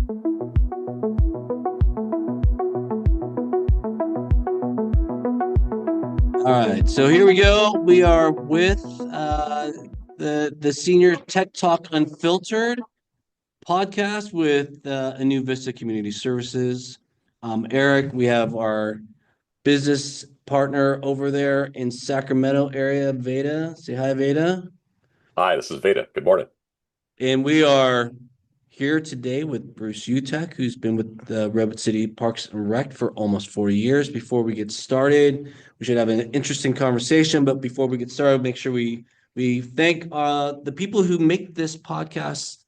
All right, so here we go. We are with the Senior Tech Talk Unfiltered podcast with AnewVista Community Services. Eric, we have our business partner over there in Sacramento area, Veda. Say hi, Veda. Hi, this is Veda. Good morning. And we are here today with Bruce Utecht, who's been with the Redwood City Parks and Rec for almost 4 years. Before we get started, we should have an interesting conversation. But before we get started, make sure we thank the people who make this podcast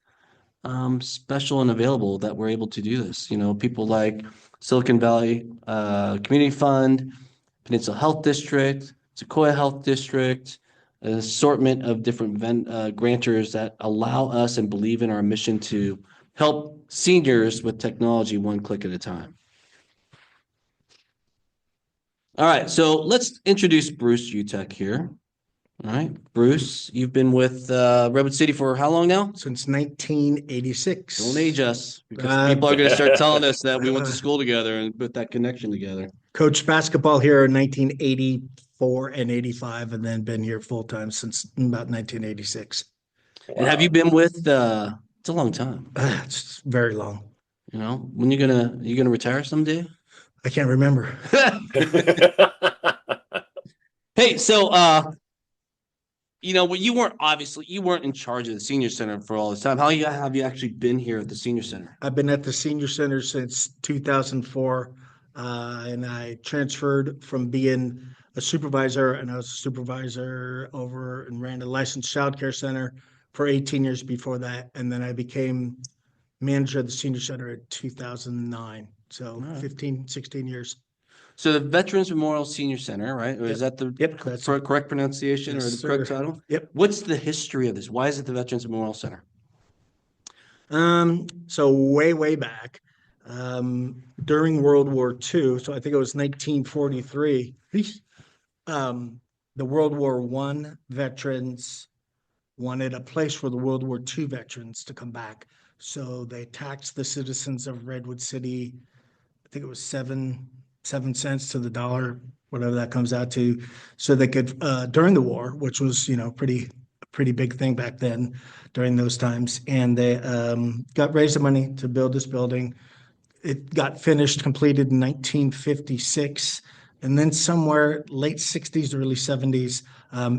special and available, that we're able to do this. You know, people like Silicon Valley Community Fund, Peninsula Health District, Sequoia Health District, an assortment of different grantors that allow us and believe in our mission to help seniors with technology one click at a time. All right, so let's introduce Bruce Utecht here. All right, Bruce, you've been with Redwood City for how long now? Since 1986. Don't age us, because people are going to start telling us that we went to school together and put that connection together. Coached basketball here in 1984 and 85, and then been here full time since about 1986. Wow. And have you been with? It's a long time. It's very long. You know, when you gonna retire someday? I can't remember. Hey, so you know, you weren't in charge of the senior center for all this time. How long have you actually been here at the senior center? I've been at the senior center since 2004, and I transferred from being a supervisor, and I was a supervisor over and ran a licensed child care center for 18 years before that, and then I became manager of the senior center in 2009. So All right. 15, 16 years. So the Veterans Memorial Senior Center, right? Or Yep. is that the That's correct pronunciation, Yes, or the correct sir. title? Yep. What's the history of this? Why is it the Veterans Memorial Center? So way back, during World War II, so I think it was 1943, the World War I veterans wanted a place for the World War II veterans to come back. So they taxed the citizens of Redwood City, I think it was 7 cents to the dollar, whatever that comes out to, so they could, during the war, which was, you know, pretty big thing back then during those times. And they raised the money to build this building. It got completed in 1956. And then somewhere late 60s, early 70s,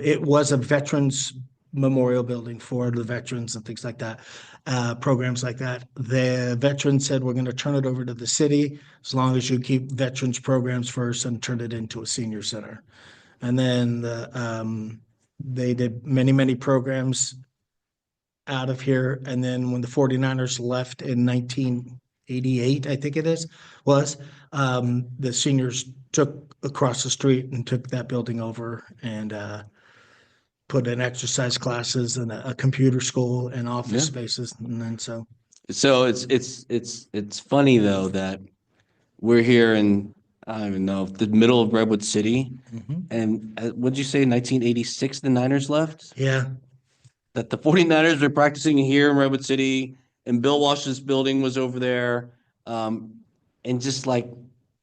it was a veterans memorial building for the veterans and things like that, programs like that. The veterans said, we're going to turn it over to the city as long as you keep veterans programs first and turn it into a senior center. And then they did many programs out of here. And then when the 49ers left in 1988, I think it was, the seniors took across the street and took that building over and put in exercise classes and a computer school and office spaces. And then so it's funny though that we're here in, I don't even know, the middle of Redwood City. And what'd you say, 1986 the Niners left? yeah, That the 49ers were practicing here in Redwood City, and Bill Walsh's building was over there, and just like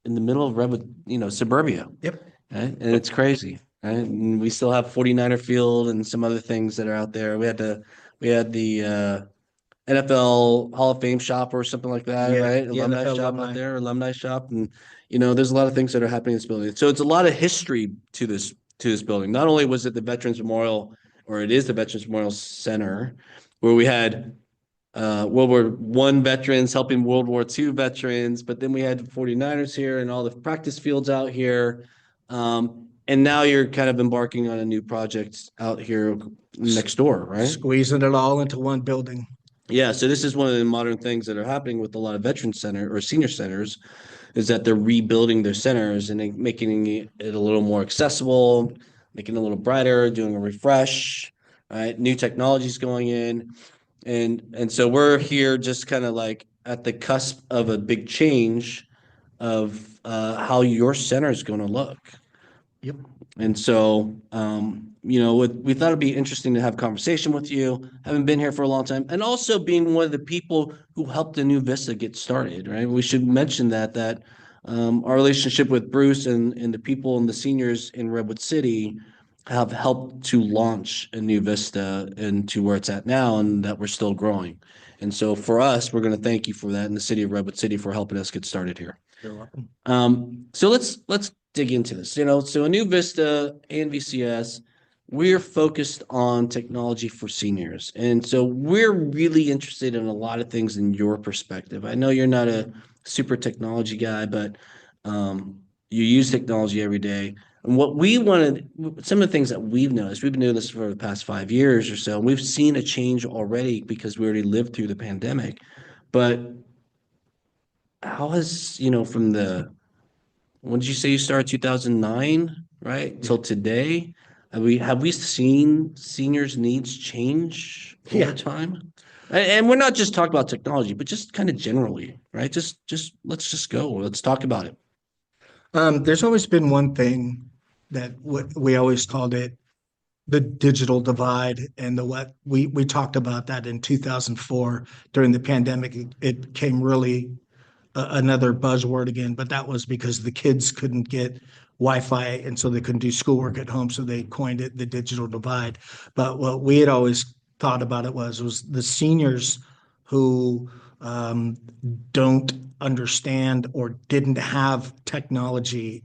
in the middle of Redwood, you know, suburbia. Yep. Right? And it's crazy. Right? And we still have 49er Field and some other things that are out there. We had the NFL Hall of Fame shop or something like that, Yeah, right? the Alumni NFL shop alumni. out there, alumni shop, and you know, there's a lot of things that are happening in this building. So it's a lot of history to this building. Not only was it the Veterans Memorial, or it is the Veterans Memorial Center, where we had World War I veterans helping World War II veterans, but then we had 49ers here and all the practice fields out here. And now you're kind of embarking on a new project out here next door, right? Squeezing it all into one building. Yeah, so this is one of the modern things that are happening with a lot of veteran center or senior centers, is that they're rebuilding their centers and making it a little more accessible, making it a little brighter, doing a refresh, right? New technologies going in. And so we're here just kind of like at the cusp of a big change of how your center is going to look. Yep. And so, we thought it'd be interesting to have a conversation with you, having been here for a long time, and also being one of the people who helped the AnewVista get started, right? We should mention that our relationship with Bruce and the people and the seniors in Redwood City have helped to launch AnewVista into where it's at now, and that we're still growing. And so for us, we're going to thank you for that, and the city of Redwood City for helping us get started here. You're welcome. So let's dig into this. So AnewVista and VCS, we're focused on technology for seniors, and so we're really interested in a lot of things in your perspective. I know you're not a super technology guy, but you use technology every day. And what we wanted, some of the things that we've noticed, we've been doing this for the past 5 years or so, and we've seen a change already because we already lived through the pandemic. But how has, from when did you say you started 2009, right? Till today, have we seen seniors' needs change Yeah. over time? And we're not just talking about technology, but just kind of generally, right? Just let's just go. Let's talk about it. There's always been one thing that we always called it the digital divide, and what we talked about that in 2004 during the pandemic. It came really another buzzword again, but that was because the kids couldn't get Wi-Fi, and so they couldn't do schoolwork at home, so they coined it the digital divide. But what we had always thought about it was the seniors who don't understand or didn't have technology,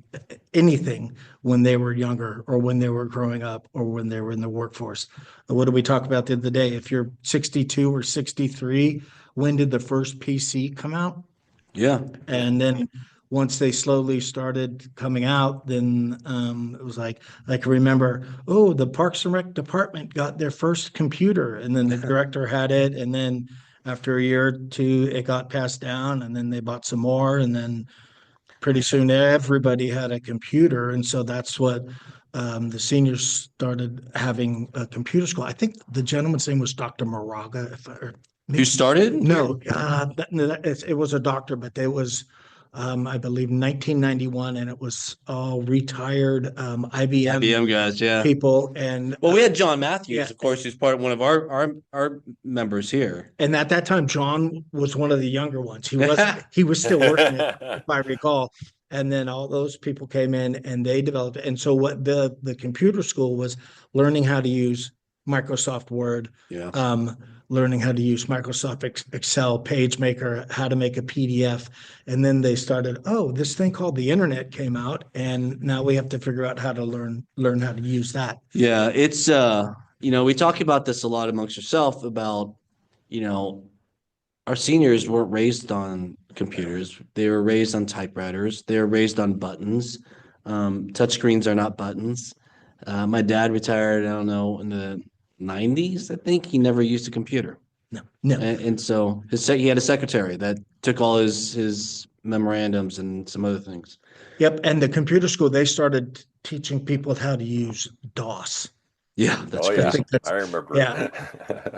anything, when they were younger or when they were growing up or when they were in the workforce. What did we talk about the other day? If you're 62 or 63, when did the first PC come out? Yeah. And then once they slowly started coming out, then it was like, I can remember, oh, the Parks and Rec department got their first computer, and then the director had it, and then after a year or two, it got passed down, and then they bought some more, and then pretty soon everybody had a computer. And so that's what the seniors started having a computer school. I think the gentleman's name was Dr. Moraga. Who started? No, it was a doctor, but it was, I believe, 1991, and it was all retired IBM IBM guys, yeah. people. And Well, we had John Matthews, yeah. of course, who's one of our members here. And at that time, John was one of the younger ones. He was still working it, if I recall. And then all those people came in and they developed it. And so what the computer school was learning how to use Microsoft Word, Yeah. learning how to use Microsoft Excel, PageMaker, how to make a PDF. And then they started, oh, this thing called the internet came out, and now we have to figure out how to learn how to use that. Yeah, it's we talk about this a lot amongst yourself about, our seniors weren't raised on computers. They were raised on typewriters. They were raised on buttons. Touchscreens are not buttons. My dad retired, I don't know, in the 90s, I think. He never used a computer. No. And so he had a secretary that took all his memorandums and some other things. Yep. And the computer school, they started teaching people how to use DOS. Yeah, that's yeah, crazy. I remember. Yeah.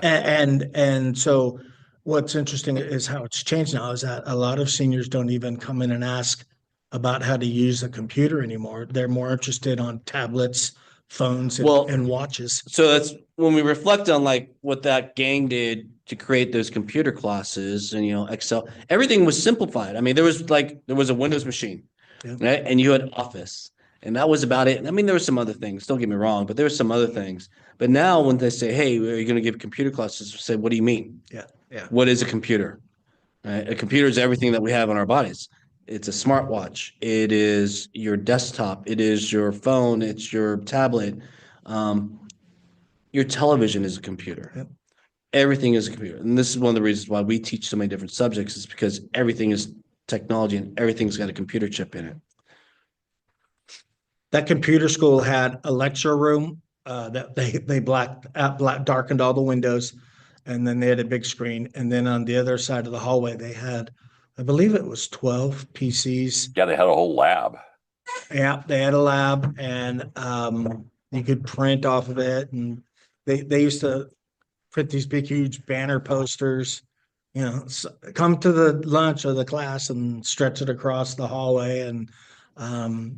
And so what's interesting is how it's changed now is that a lot of seniors don't even come in and ask about how to use a computer anymore. They're more interested on tablets, phones, and watches. So that's when we reflect on like what that gang did to create those computer classes and Excel, everything was simplified. I mean, there was a Windows machine, right? And you had Office, and that was about it. I mean, there were some other things, don't get me wrong, but there were some other things. But now when they say, hey, are you going to give computer classes? We say, what do you mean? Yeah. What is a computer? Right? A computer is everything that we have on our bodies. It's a smartwatch. It is your desktop. It is your phone. It's your tablet. Your television is a computer. Yep. Everything is a computer. And this is one of the reasons why we teach so many different subjects, is because everything is technology and everything's got a computer chip in it. That computer school had a lecture room that they darkened all the windows, and then they had a big screen. And then on the other side of the hallway, they had, I believe it was 12 PCs. Yeah, they had a whole lab. Yeah, they had a lab, and you could print off of it. And they used to print these big, huge banner posters, come to the lunch or the class, and stretch it across the hallway. And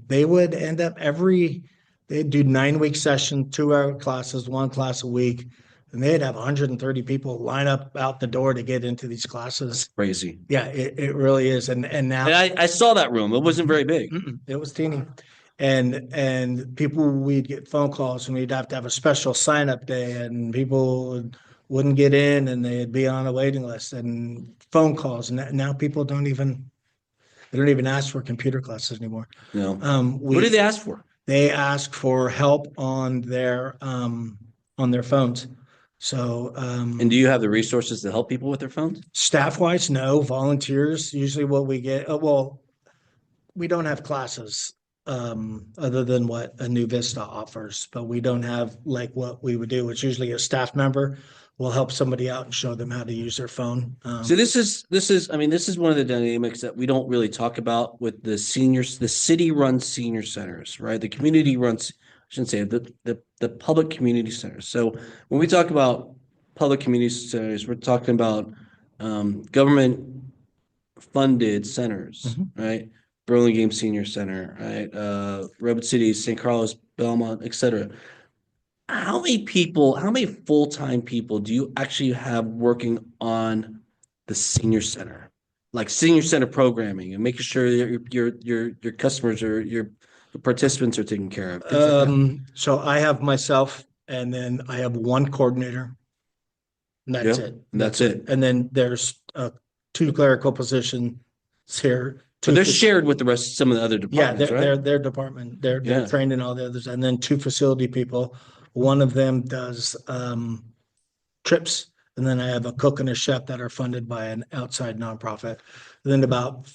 They would end up they'd do 9-week session, 2-hour classes, 1 class a week. And they'd have 130 people line up out the door to get into these classes. Crazy. Yeah, it really is. And now And I saw that room. It wasn't very big. it was teeny. And people, we'd get phone calls and we'd have to have a special sign up day, and people wouldn't get in and they'd be on a waiting list and phone calls. And now people don't even ask for computer classes anymore. No. What do they ask for? They ask for help on their phones. So, And do you have the resources to help people with their phones? staff wise, no. Volunteers, usually what we get, well, we don't have classes other than what AnewVista offers, but we don't have like what we would do. It's usually a staff member will help somebody out and show them how to use their phone. So this is, I mean, this is one of the dynamics that we don't really talk about with the seniors, the city-run senior centers, right? The community runs, I shouldn't say the public community centers. So when we talk about public community centers, we're talking about government funded centers, right? Burlingame Senior Center, right? Redwood City, St. Carlos, Belmont, et cetera. How many full-time people do you actually have working on the senior center, like senior center programming and making sure your customers or your participants are taken care of? Things like that? So I have myself, and then I have 1 coordinator. And that's Yeah, it. and that's it. And then there's 2 clerical positions here. So they're shared with the rest of some of the other Yeah, departments, right? they're their department. They're Yeah. trained in all the others, and then 2 facility people. One of them does trips, and then I have a cook and a chef that are funded by an outside nonprofit. And then about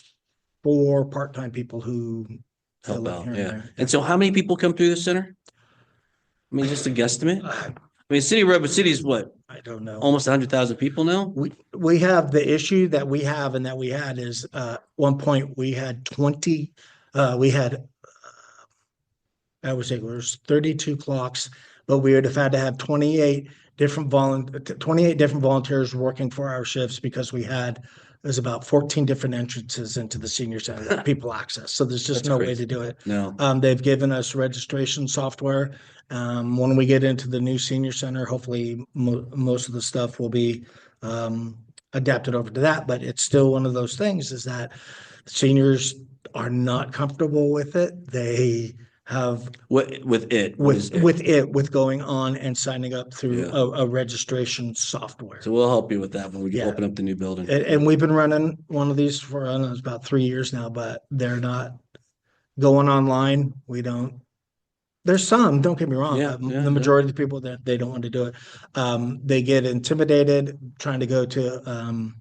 4 part-time people who Help fill in out, here and yeah. there. And so how many people come through the center? I mean, just a guesstimate. I mean, City of Redwood City is what, I don't know. almost 100,000 people now? We have the issue that we have and that we had is one point we had 20 we had I would say there's 32 clocks, but we would have had to have 28 different volunteers working for our shifts because there's about 14 different entrances into the senior center that people access. So there's just That's no way crazy. to do it. No. They've given us registration software. When we get into the new senior center, hopefully most of the stuff will be adapted over to that. But it's still one of those things is that seniors are not comfortable with it. They have with going on and signing up through a registration software. So we'll help you with that when we Yeah. open up the new building. And we've been running one of these for, I don't know, it's about 3 years now, but they're not going online. There's some, don't get me wrong. Yeah, but yeah, the majority of the people that they don't want to do it. They get intimidated trying to go to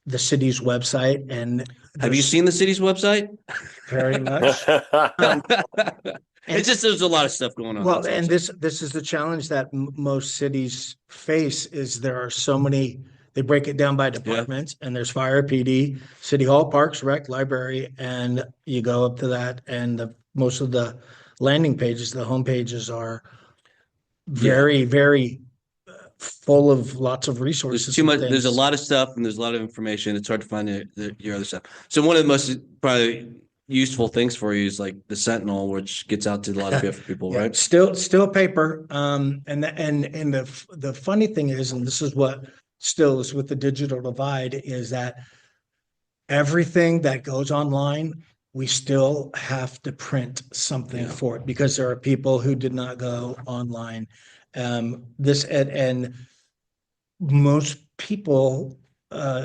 the city's website. And Have you seen the city's website? very much? It's just there's a lot of stuff going on. Well, That's and all. this is the challenge that most cities face is there are so many, they break it down by departments and there's fire, PD, city hall, parks, rec, library, and you go up to that and most of the landing pages, the home pages are very, very full of lots of resources. There's too much. and There's a things. lot of stuff and there's a lot of information. It's hard to find your other stuff. So one of the most probably useful things for you is like the Sentinel, which gets out to a lot of different people, Yeah, right? still paper. And the funny thing is, and this is what still is with the digital divide, is that everything that goes online, we still have to print something for it because there are people who did not go online. And most people,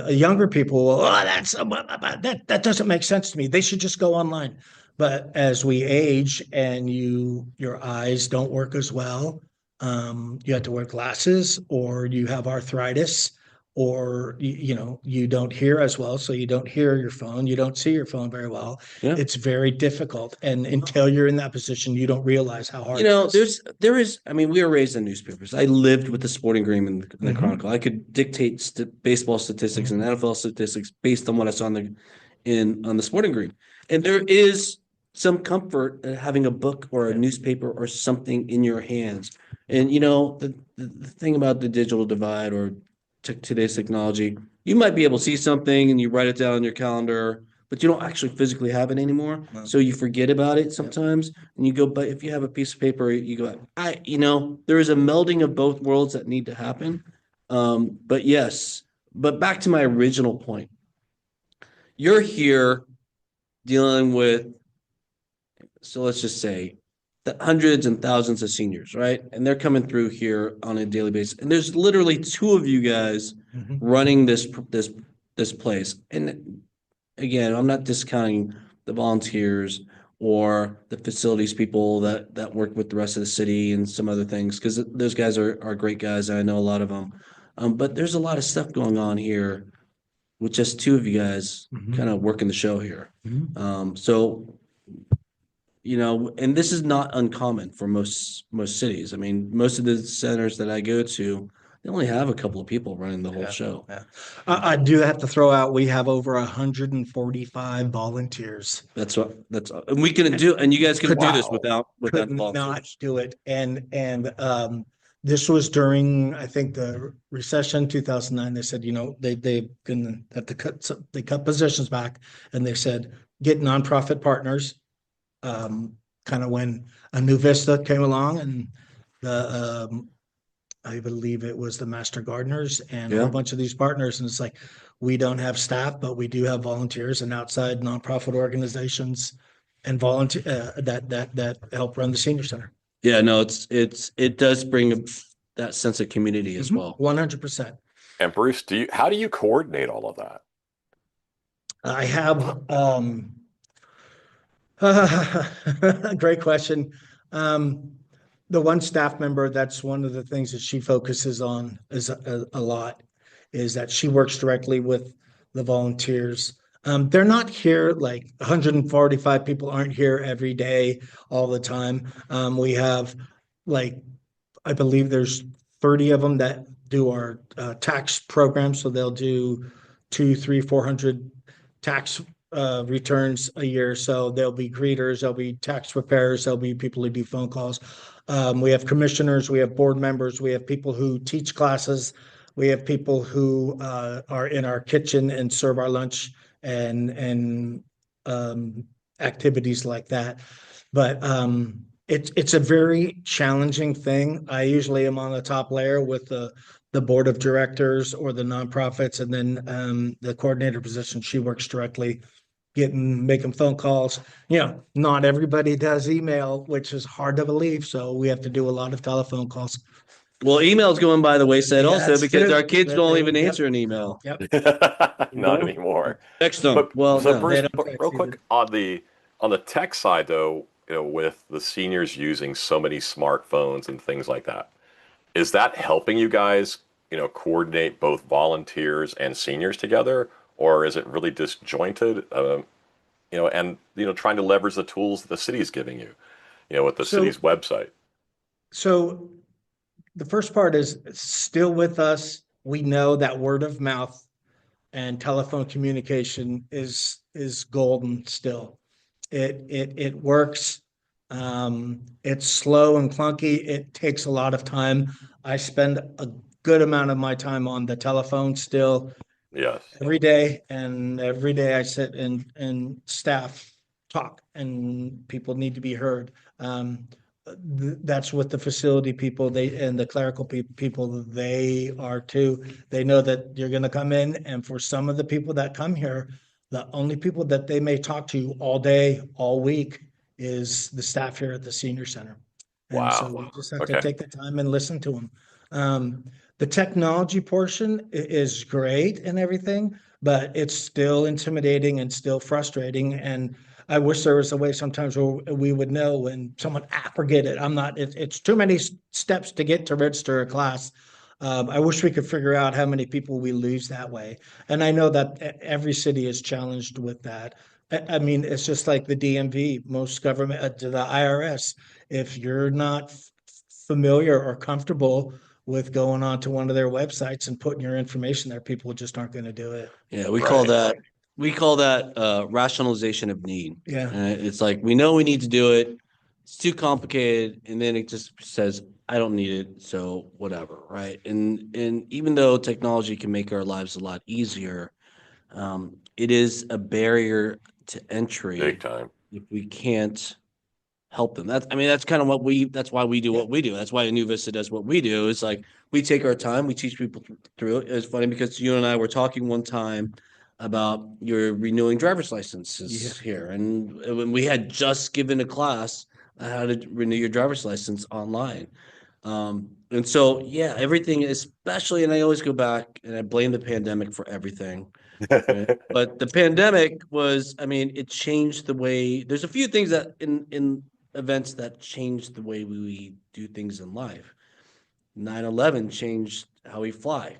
younger people will, that doesn't make sense to me. They should just go online. But as we age and your eyes don't work as well, you have to wear glasses, or you have arthritis, or you don't hear as well, so you don't hear your phone, you don't see your phone very well. Yeah. It's very difficult, and until you're in that position, you don't realize how hard. it is. There is. I mean, we were raised in newspapers. I lived with the Sporting Green and the Mhm. Chronicle. I could dictate baseball statistics and NFL statistics based on what I saw on the Sporting Green. And there is some comfort in having a book or a newspaper or something in your hands. And the thing about the digital divide or today's technology, you might be able to see something and you write it down on your calendar, but you don't actually physically have it anymore. No. So you forget about it sometimes, and you go. But if you have a piece of paper, you go. There is a melding of both worlds that need to happen. But yes, but back to my original point. You're here dealing with, so let's just say, the hundreds and thousands of seniors, right? And they're coming through here on a daily basis. And there's literally two of you guys running this place. And again, I'm not discounting the volunteers or the facilities people that work with the rest of the city and some other things, because those guys are great guys, and I know a lot of them. But there's a lot of stuff going on here with just two of you guys kind of working the show here. So, and this is not uncommon for most cities. I mean, most of the centers that I go to, they only have a couple of people running the whole show. Yeah. I do have to throw out, we have over 145 volunteers. And we can do, and you guys can do this without Could volunteers. not do it. And this was during, I think, the recession, 2009. They said, they can have to they cut positions back, and they said, get nonprofit partners. Kind of when AnewVista came along, and the I believe it was the Master Gardeners and a whole bunch of these partners. And it's like, we don't have staff, but we do have volunteers and outside nonprofit organizations and volunteer that help run the senior center. Yeah, no, it does bring that sense of community as well. 100%. And Bruce, how do you coordinate all of that? I have great question. The one staff member, that's one of the things that she focuses on is a lot, is that she works directly with the volunteers. They're not here, like 145 people aren't here every day, all the time. We have, like, I believe there's 30 of them that do our tax program. So they'll do 200, 300, 400 tax returns a year. So there'll be greeters, there'll be tax preparers, there'll be people who do phone calls. We have commissioners, we have board members, we have people who teach classes, we have people who are in our kitchen and serve our lunch and activities like that. But it's a very challenging thing. I usually am on the top layer with the board of directors or the nonprofits, and then the coordinator position, she works directly making phone calls. Not everybody does email, which is hard to believe. So we have to do a lot of telephone calls. Well, email's going by the wayside also, That's because true. our kids don't even Yep. answer an email. Yep. Not anymore. Text them. But Well, so no. Bruce, don't but text real either. quick on the tech side though, with the seniors using so many smartphones and things like that, is that helping you guys, coordinate both volunteers and seniors together, or is it really disjointed? And trying to leverage the tools that the city's giving you, with the city's website. So the first part is still with us. We know that word of mouth and telephone communication is golden still. It works. It's slow and clunky. It takes a lot of time. I spend a good amount of my time on the telephone still. Yes. Every day, and every day I sit and staff talk, and people need to be heard. That's what the facility people, and the clerical people, they are too. They know that you're going to come in, and for some of the people that come here, the only people that they may talk to all day, all week is the staff here at the senior center. And so we just have to take the time and listen to them. The technology portion is great and everything, but it's still intimidating and still frustrating. And I wish there was a way sometimes where we would know when someone forget it. It's too many steps to get to register a class. I wish we could figure out how many people we lose that way. And I know that every city is challenged with that. I mean, it's just like the DMV, most government, the IRS. If you're not familiar or comfortable with going on to one of their websites and putting your information there, people just aren't going to do it. Yeah, we call that rationalization of need. Yeah. It's like, we know we need to do it. It's too complicated. And then it just says, I don't need it. So whatever. Right. And even though technology can make our lives a lot easier, it is a barrier to entry Big time. if we can't help them. That's kind of that's why we do what we do. That's why AnewVista does what we do. It's like we take our time, we teach people through it. It's funny because you and I were talking one time about your renewing driver's licenses here. And when we had just given a class on how to renew your driver's license online. And so, yeah, everything, especially, and I always go back and I blame the pandemic for everything. Right? But the pandemic was, it changed the way, there's a few things that in events that changed the way we do things in life. 9/11 changed how we fly,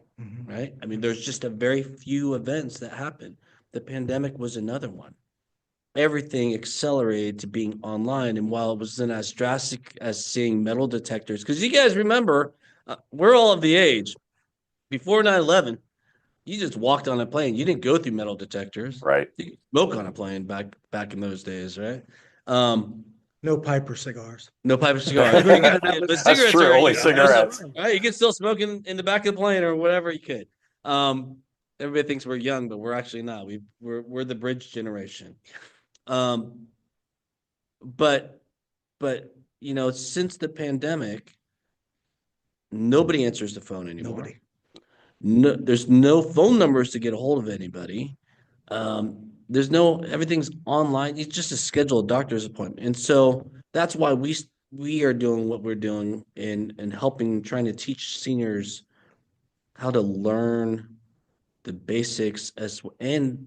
right? There's just a very few events that happened. The pandemic was another one. Everything accelerated to being online. And while it wasn't as drastic as seeing metal detectors, because you guys remember, we're all of the age. Before 9/11, you just walked on a plane. You didn't go through metal detectors. Right. You could smoke on a plane back in those days, right? No pipe or cigars. No pipe or cigars. But That's cigarettes true. are, Only cigarettes. right? You can still smoke in the back of the plane or whatever you could. Everybody thinks we're young, but we're actually not. We're the bridge generation. But since the pandemic, nobody answers the phone anymore. Nobody. No, there's no phone numbers to get a hold of anybody. Everything's online. It's just to schedule a doctor's appointment. And so that's why we are doing what we're doing and helping, trying to teach seniors how to learn the basics and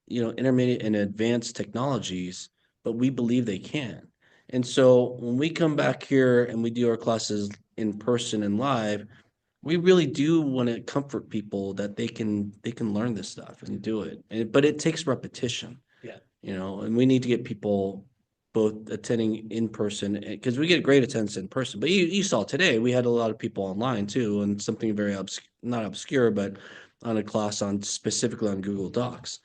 intermediate and advanced technologies, but we believe they can. And so when we come back here and we do our classes in person and live, we really do want to comfort people that they can learn this stuff and do it. But it takes repetition. Yeah. And we need to get people both attending in person, because we get great attendance in person. But you saw today, we had a lot of people online too, and something very not obscure, but on a class specifically on Google Docs.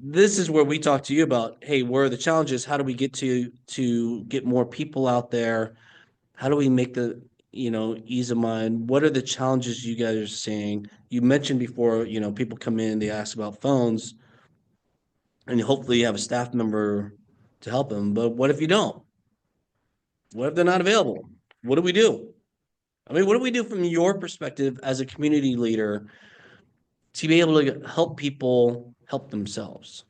This is where we talk to you about, hey, where are the challenges? How do we get to get more people out there? How do we make the ease of mind? What are the challenges you guys are seeing? You mentioned before, people come in, they ask about phones, and hopefully you have a staff member to help them. But what if you don't? What if they're not available? What do we do? What do we do from your perspective as a community leader to be able to help people help themselves?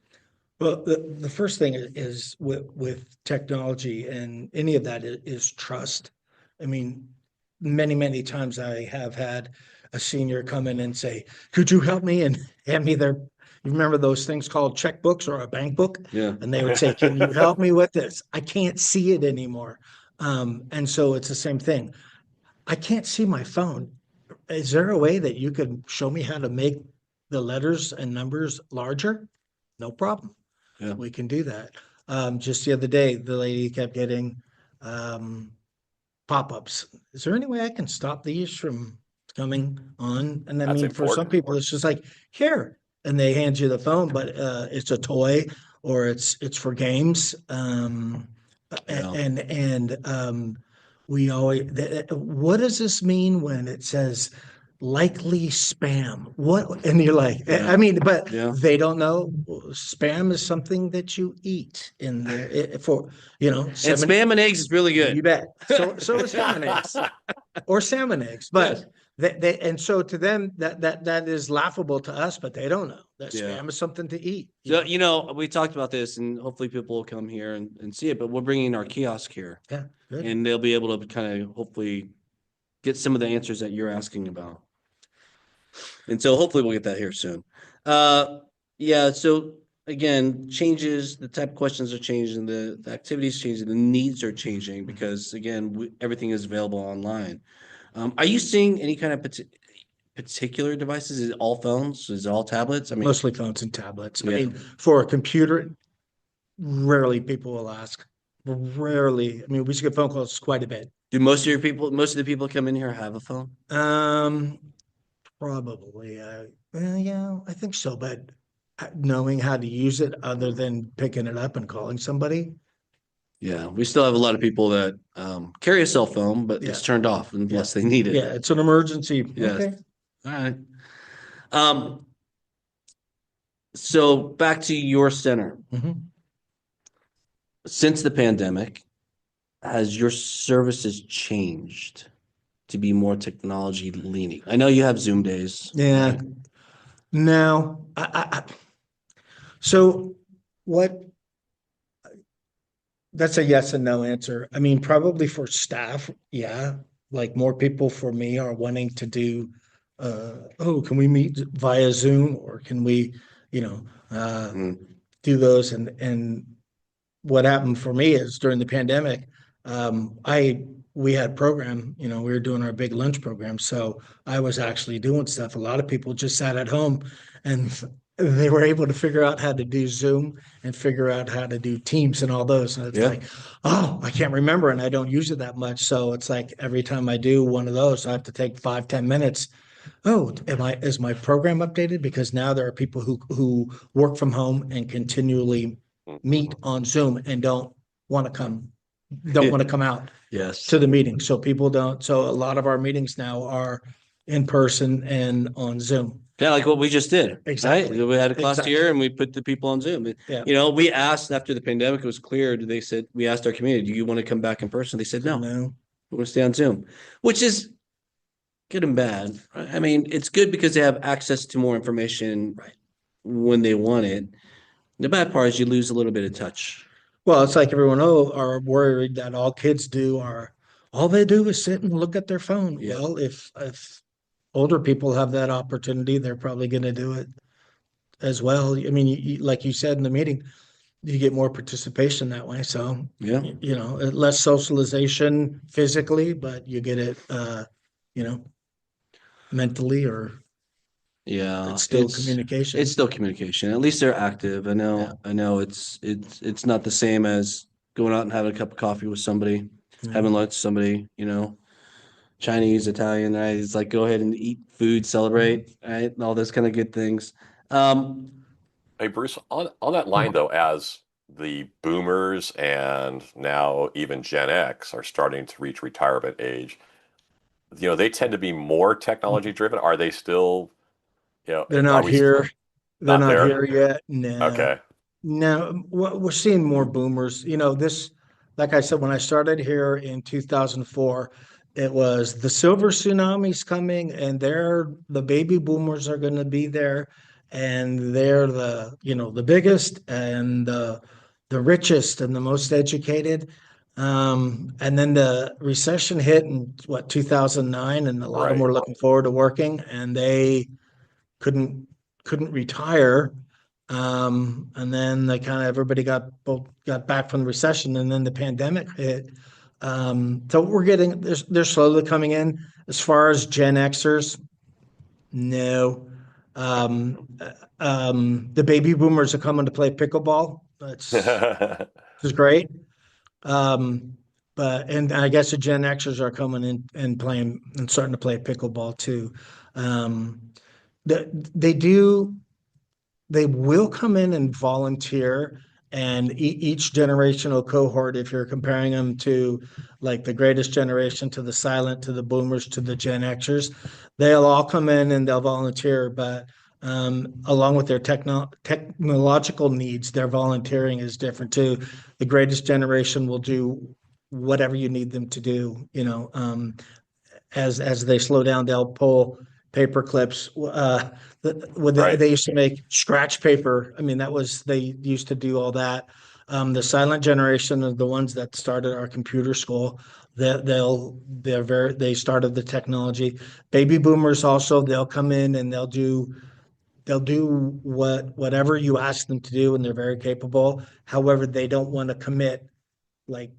Well, the first thing is with technology and any of that is trust. Many times I have had a senior come in and say, "Could you help me?" and hand me you remember those things called checkbooks or a bank book? Yeah. And they would say, "Can you help me with this? I can't see it anymore." And so it's the same thing. I can't see my phone. Is there a way that you could show me how to make the letters and numbers larger? No problem. Yeah. We can do that. Just the other day, the lady kept getting pop-ups. Is there any way I can stop these from coming on? And That's for some important. people, it's just like, here, and they hand you the phone, but it's a toy or it's for games. We always, what does this mean when it says likely spam? What? And you're like, Yeah. but Yeah. they don't know. Spam is something that you eat in there and spam and eggs is really good. You bet. So is ham and eggs or salmon eggs, but they and so to them that is laughable to us, but they don't know that spam is something to eat. So, we talked about this, and hopefully people will come here and see it, but we're bringing our kiosk here. Yeah, good. And they'll be able to kind of hopefully get some of the answers that you're asking about. And so hopefully we'll get that here soon. So again, changes, the type of questions are changing, the activities changing, the needs are changing because again, everything is available online. Are you seeing any kind of particular devices? Is it all phones? Is it all tablets? Mostly phones and tablets. Yeah. For a computer, rarely people will ask. Rarely. We used to get phone calls quite a bit. Do most of the people come in here have a phone? Probably. Yeah, I think so. But knowing how to use it other than picking it up and calling somebody. Yeah, we still have a lot of people that carry a cell phone, but it's turned off unless they need it. Yeah, it's an emergency. Yes. Okay. All right. So back to your center. Mhm. Since the pandemic, has your services changed to be more technology leaning? I know you have Zoom days. Yeah. Right? No, so what, that's a yes and no answer. I mean, probably for staff, yeah. Like more people for me are wanting to do, oh, can we meet via Zoom or can we, you know, Mm, do those? And what happened for me is during the pandemic, we had program, we were doing our big lunch program. So I was actually doing stuff. A lot of people just sat at home and they were able to figure out how to do Zoom and figure out how to do Teams and all those. And it's yeah. like, oh, I can't remember and I don't use it that much. So it's like every time I do one of those, I have to take 5, 10 minutes. Oh, is my program updated? Because now there are people who work from home and continually meet on Zoom and want to come out Yes. to the meeting. So people don't. So a lot of our meetings now are in person and on Zoom. Yeah, like what we just did. Exactly. Right? We had a class Exactly. here and we put the people on Zoom. Yeah. We asked after the pandemic was cleared, we asked our community, do you want to come back in person? They said, no, No. we want to stay on Zoom, which is good and bad. I mean, it's good because they have access to more information Right. when they want it. The bad part is you lose a little bit of touch. Well, it's like everyone are worried that all they do is sit and look at their phone. Yeah. Well, if older people have that opportunity, they're probably going to do it as well. I mean, like you said in the meeting, you get more participation that way. So, Yeah. less socialization physically, but you get it, you know, mentally, or Yeah. it's still communication. It's still communication. At least they're active. I know, Yeah. I know it's not the same as going out and having a cup of coffee with somebody, having lunch with somebody, Chinese, Italian, right? It's like go ahead and eat food, celebrate, right? And all those kind of good things. Um, Hey, Bruce, on that line though, as the boomers and now even Gen X are starting to reach retirement age, they tend to be more technology driven. Are they still, They're are not we here. They're not not there? here yet. No. Okay. No, we're seeing more boomers. Like I said, when I started here in 2004, it was the silver tsunami's coming, and the baby boomers are going to be there, and they're the biggest and the richest and the most educated. And then the recession hit in 2009, and a lot of them Right. were looking forward to working, and they couldn't couldn't retire. And then everybody got back from the recession, and then the pandemic hit. So they're slowly coming in. As far as Gen Xers, no. The baby boomers are coming to play pickleball. This is great. Um, and I guess the Gen Xers are coming in and playing and starting to play pickleball too. Um, they do they will come in and volunteer, and each generational cohort, if you're comparing them to like the greatest generation, to the silent, to the boomers, to the Gen Xers, they'll all come in and they'll volunteer. But along with their technological needs, their volunteering is different too. The greatest generation will do whatever you need them to do. As they slow down, they'll pull paper clips. Right. They used to make scratch paper. I mean, they used to do all that. The silent generation are the ones that started our computer school. They started the technology. Baby boomers also, they'll come in and they'll do whatever you ask them to do, and they're very capable. However, they don't want to commit like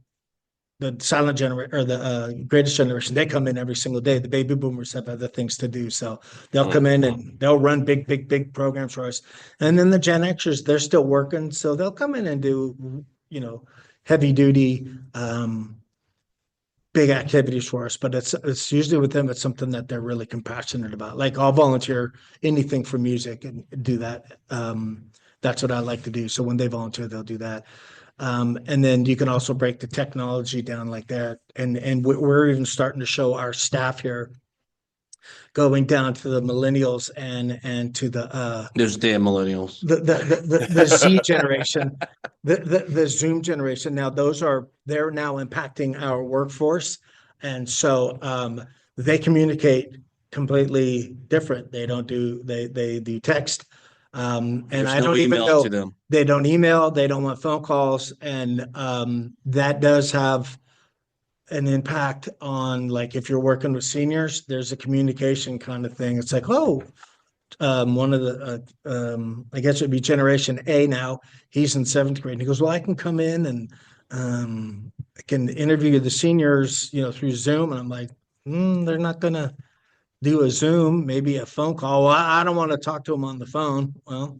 the silent generation or the greatest generation. They come in every single day. The baby boomers have other things to do, so they'll come in and they'll run big programs for us. And then the Gen Xers, they're still working, so they'll come in and do heavy duty big activities for us. But it's usually with them, it's something that they're really compassionate about. Like I'll volunteer anything for music and do that. That's what I like to do. So when they volunteer, they'll do that. And then you can also break the technology down like that. And we're even starting to show our staff here going down to the millennials and to There's damn millennials. the Z generation, the Zoom generation. Now they're now impacting our workforce, and so they communicate completely different. They don't do they do text, and There's I no don't even email know to them. they don't email. They don't want phone calls, and that does have an impact on, like, if you're working with seniors, there's a communication kind of thing. It's like, oh, one of the I guess it'd be Generation A now. He's in seventh grade, and he goes, "Well, I can come in and I can interview the seniors, through Zoom." And I'm like, they're not gonna do a Zoom, maybe a phone call. Well, I don't want to talk to them on the phone. Well,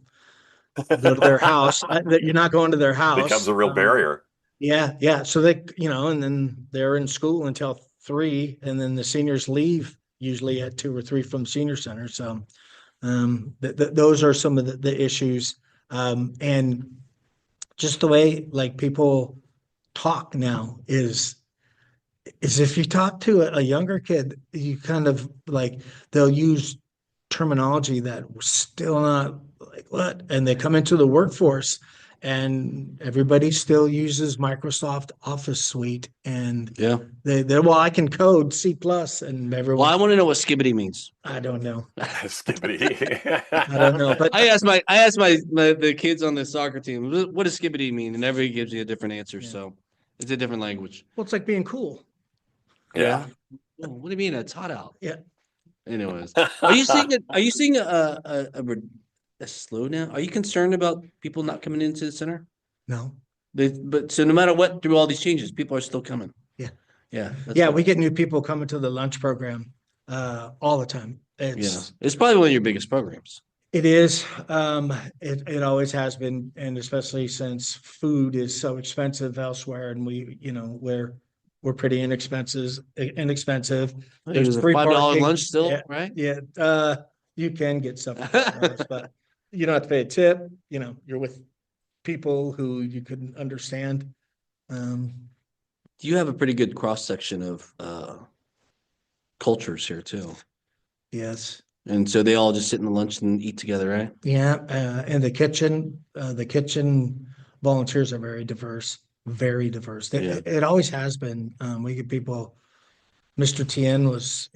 go to their house. You're not going to their house. Becomes a real barrier. Yeah, yeah. So they, and then they're in school until 3, and then the seniors leave usually at 2 or 3 from senior center. So those are some of the issues, and just the way, like, people talk now is if you talk to a younger kid, you kind of, like, they'll use terminology that we're still not, like, what, and they come into the workforce and everybody still uses Microsoft Office Suite, and Yeah. well, I can code C+, and everyone, Well, I want to know what skibbity means. I don't know. Skibbity. I don't know, but I asked the kids on the soccer team, what does skibbity mean? And everybody gives you a different answer. Yeah. So it's a different language. well, it's like being cool. Yeah. Well, what do you mean? It's hot out. Yeah. Anyways, are you seeing a slowdown? Are you concerned about people not coming into the center? No. But so no matter what, through all these changes, people are still coming. Yeah. Yeah. Yeah, we get new people coming to the lunch program all the time. It's probably one of your biggest programs. It is. It always has been, and especially since food is so expensive elsewhere, and we're pretty inexpensive. There's a free $5 parking. lunch still, Yeah. right? Yeah, you can get stuff, but you don't have to pay a tip. You're with people who you couldn't understand. You have a pretty good cross section of cultures here too, Yes. and so they all just sit in the lunch and eat together, right? Yeah, and the kitchen volunteers are very diverse, very diverse. Yeah. It always has been. We get people. Mr. Tien was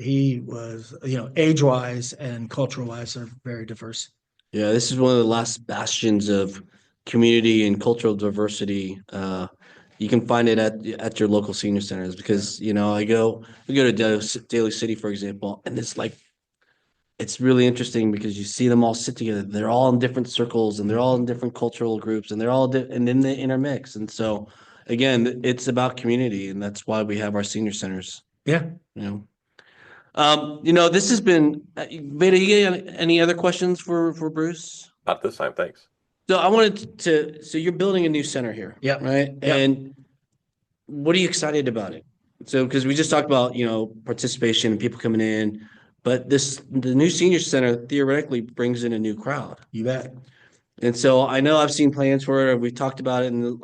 age-wise and cultural-wise are very diverse. Yeah, this is one of the last bastions of community and cultural diversity. You can find it at your local senior centers because we go to Daly City, for example, and it's really interesting because you see them all sit together. They're all in different circles and they're all in different cultural groups and they're all and then they intermix. And so again, it's about community, and that's why we have our senior centers. Yeah. This has been Veda, you got any other questions for Bruce? Not this time, thanks. So I wanted so you're building a new center here. Yep. Right. Yep. And what are you excited about it? So, because we just talked about, participation and people coming in, but the new senior center theoretically brings in a new crowd. You bet. And so I know I've seen plans for it. We've talked about it in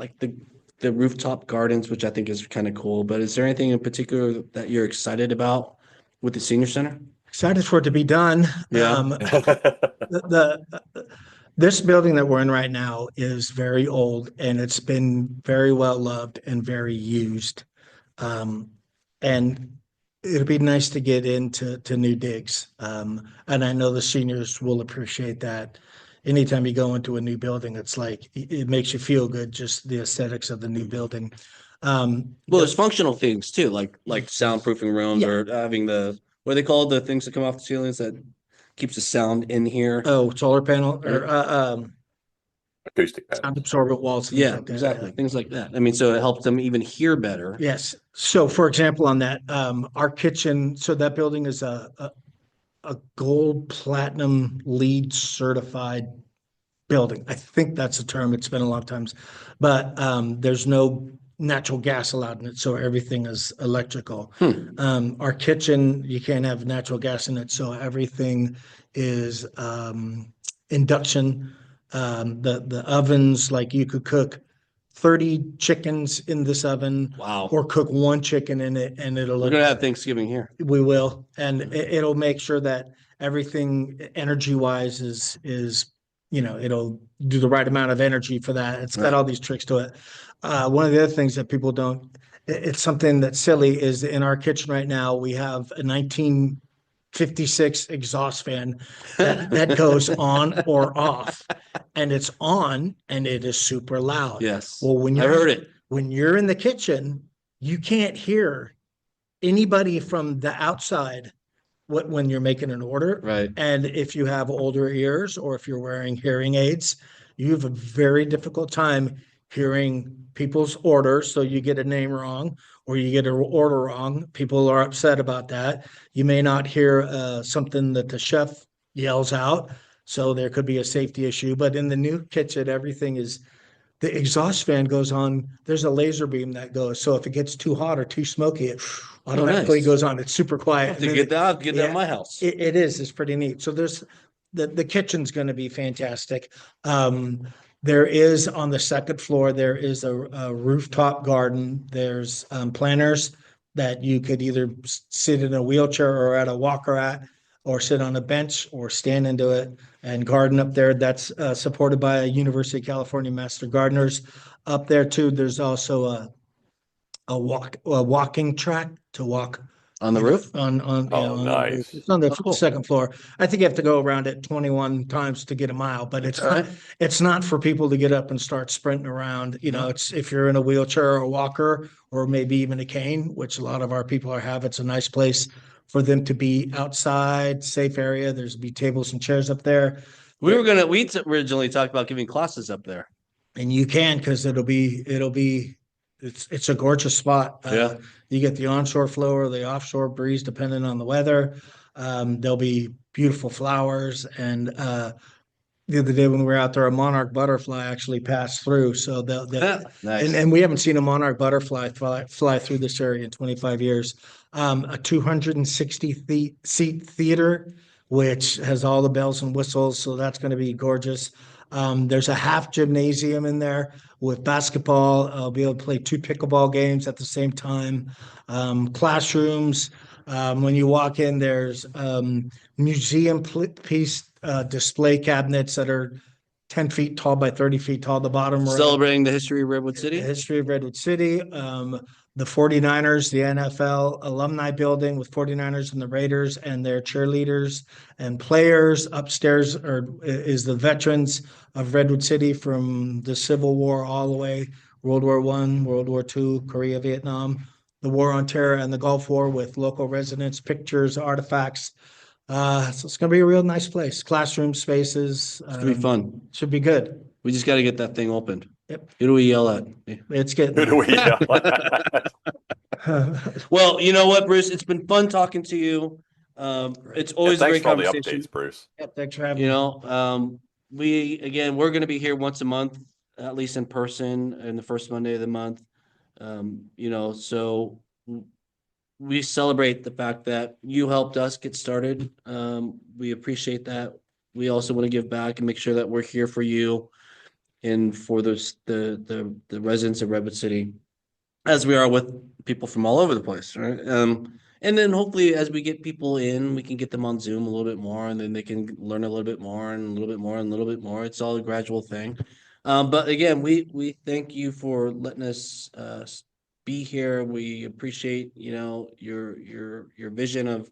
the rooftop gardens, which I think is kind of cool. But is there anything in particular that you're excited about with the senior center? Excited for it to be done. Yeah. This building that we're in right now is very old, and it's been very well loved and very used. And it'd be nice to get into new digs. And I know the seniors will appreciate that. Anytime you go into a new building, it's like it makes you feel good, just the aesthetics of the new building. Well, there's functional things too, like soundproofing rooms or having what are they called, the things that come off the ceilings that keeps the sound in here. Oh, solar panel or Acoustic panel. sound absorbent walls. Yeah, exactly. Things like that. I mean, so it helps them even hear better. Yes. So for example, on that, our kitchen, so that building is a gold platinum LEED certified building. I think that's the term. It's been a long time, but there's no natural gas allowed in it. So everything is electrical. Our kitchen, you can't have natural gas in it. So everything is induction. The ovens, like you could cook 30 chickens in this oven Wow. or cook one chicken in it and it'll We're look, gonna have Thanksgiving here. we will. And it'll make sure that everything energy wise is, it'll do the right amount of energy for that. It's got Right. all these tricks to it. One of the other things that people don't, it's something that's silly is in our kitchen right now, we have a 1956 exhaust fan that goes on or off, and it's on and it is super loud. Yes. Well, when I you're heard it. when you're in the kitchen, you can't hear anybody from the outside when you're making an order. Right. And if you have older ears or if you're wearing hearing aids, you have a very difficult time hearing people's orders. So you get a name wrong or you get an order wrong. People are upset about that. You may not hear something that the chef yells out. So there could be a safety issue. But in the new kitchen, everything is, the exhaust fan goes on. There's a laser beam that goes. So if it gets too hot or too smoky, it automatically nice. goes on. It's super I quiet. have And to then get that. I'll get that in yeah, my house. it is. It's pretty neat. So there's the kitchen's going to be fantastic. There is on the second floor, there is a rooftop garden. There's planters that you could either sit in a wheelchair or at a walker at, or sit on a bench or stand into it and garden up there. That's supported by a University of California Master Gardeners. Up there too, there's also a walking track to walk On the roof? on Oh, on the roof. nice. It's on the Oh, cool. second floor. I think you have to go around it 21 times to get a mile, but it's All not, right. it's not for people to get up and start sprinting around. It's if you're in a wheelchair or a walker or maybe even a cane, which a lot of our people have, it's a nice place for them to be outside, safe area. There's be tables and chairs up there. We originally talked about giving classes up there. And you can, because it's a gorgeous spot. Yeah. You get the onshore flow or the offshore breeze, depending on the weather. There'll be beautiful flowers. And the other day when we were out there, a monarch butterfly actually passed through. So Nice. and we haven't seen a monarch butterfly fly through this area in 25 years. A 260 seat theater, which has all the bells and whistles. So that's going to be gorgeous. There's a half gymnasium in there with basketball. I'll be able to play 2 pickleball games at the same time. Classrooms. When you walk in, there's museum piece display cabinets that are 10 feet tall by 30 feet tall. The bottom right, Celebrating the history of Redwood the City. history of Redwood City. The 49ers, the NFL alumni building with 49ers and the Raiders and their cheerleaders and players. Upstairs is the veterans of Redwood City from the Civil War all the way, World War I, World War II, Korea, Vietnam, the War on Terror and the Gulf War with local residents, pictures, artifacts. So it's going to be a real nice place. Classroom spaces. It's gonna be fun. Should be good. We just got to get that thing opened. Yep. Who do we yell at? It's getting Who do we yell there. Well, you know what, Bruce? It's been fun talking to you. It's always a Thanks great for all the conversation. updates, Bruce. Yep, thanks for having You me. know, we're going to be here once a month, at least in person, in the first Monday of the month. So we celebrate the fact that you helped us get started. We appreciate that. We also want to give back and make sure that we're here for you and for the residents of Redwood City, as we are with people from all over the place, right? And then hopefully as we get people in, we can get them on Zoom a little bit more, and then they can learn a little bit more and a little bit more and a little bit more. It's all a gradual thing. But again, we thank you for letting us be here. We appreciate, your vision of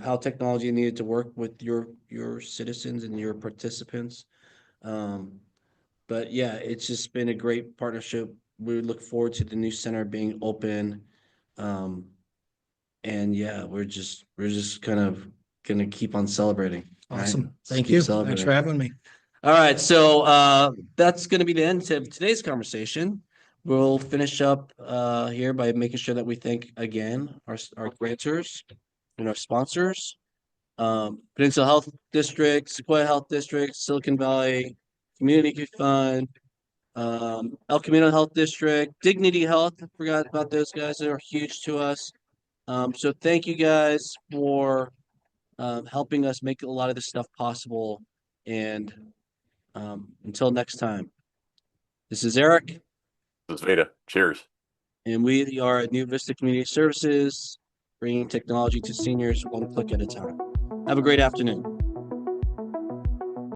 how technology needed to work with your citizens and your participants. But yeah, it's just been a great partnership. We look forward to the new center being open. And yeah, we're just kind of gonna keep on celebrating. right? Awesome. Just Thank keep you. Thanks celebrating. for having me. All right, so that's going to be the end of today's conversation. We'll finish up here by making sure that we thank again our grantors and our sponsors, Peninsula Health District, Sequoia Health District, Silicon Valley Community Fund, El Camino Health District, Dignity Health. I forgot about those guys. They're huge to us. So thank you guys for helping us make a lot of this stuff possible. And until next time, this is Eric. This is Veda. Cheers. And we are at AnewVista Community Services, bringing technology to seniors one click at a time. Have a great afternoon.